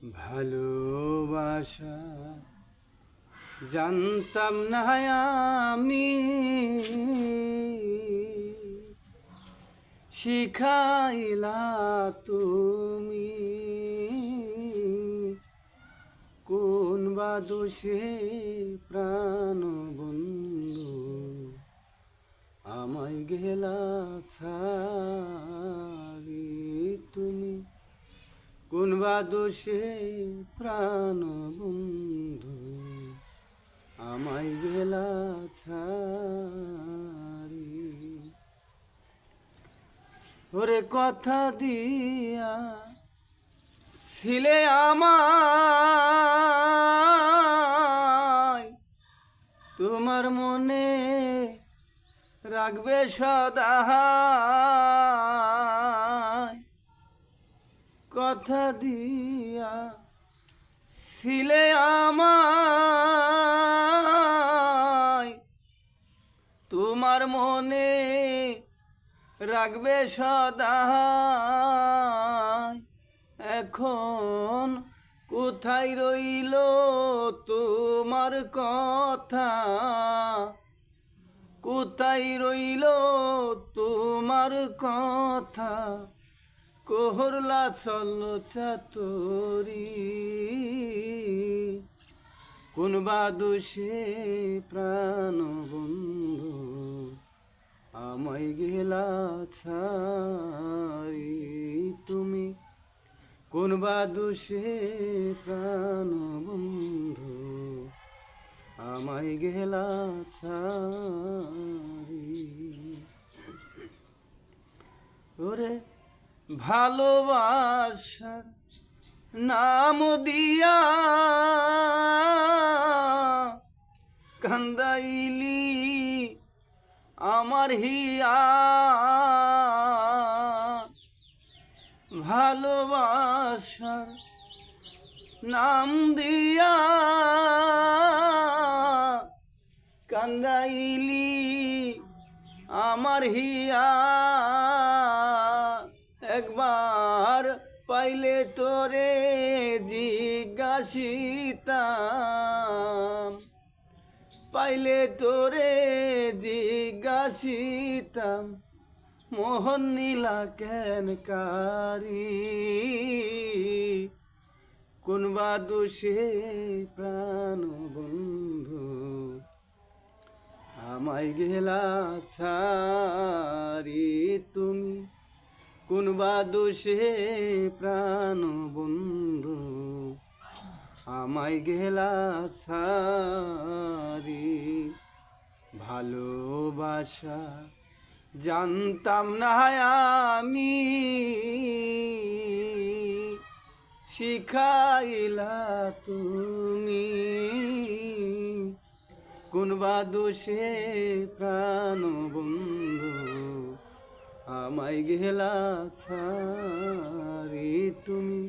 ভালোবাসা জানতাম না আমি, শিখাইলা তুমি। কোন বা দোষে প্রাণ বন্ধু আমায় গেলা ছাড়ি তুমি। কোন বা দোষে প্রাণ বন্ধু আমায় গেলা ছাড়ি। ওরে কথা দিয়া ছিলে আমায়, তোমার মনে রাখবে সদা। কথা দিয়া ছিলে আমায়, তোমার মনে রাখবে সদা। এখন কোথায় রইল তোমার কথা, কোথায় রইল তোমার কথা। কোহরলা চল চাতরি, কোন বা দোষে প্রাণ বন্ধু আমায় গেলা ছাড়ি তুমি। কোন বা দোষে প্রাণ বন্ধু আমায় গেলা ছাড়ি। ওরে ভালোবাসার নাম দিয়া কান্দাইলি আমার হিয়া। ভালোবাসার নাম দিয়া কান্দাইলি আমার হিয়া। একবার পাইলে তোরে জিজ্ঞাসিতাম, পাইলে তোরে জিজ্ঞাসিতাম, মোহন নীলা কেন কারি। কোন বা দোষে প্রাণ বন্ধু আমায় গেলা ছাড়ি তুমি। কোন বা দোষে প্রাণ বন্ধু আমায় গেলা ছাড়ি। ভালোবাসা জানতাম না আমি, শিখাইলা তুমি। কোন বা দোষে প্রাণ বন্ধু আমায় গেলা ছাড়ি তুমি।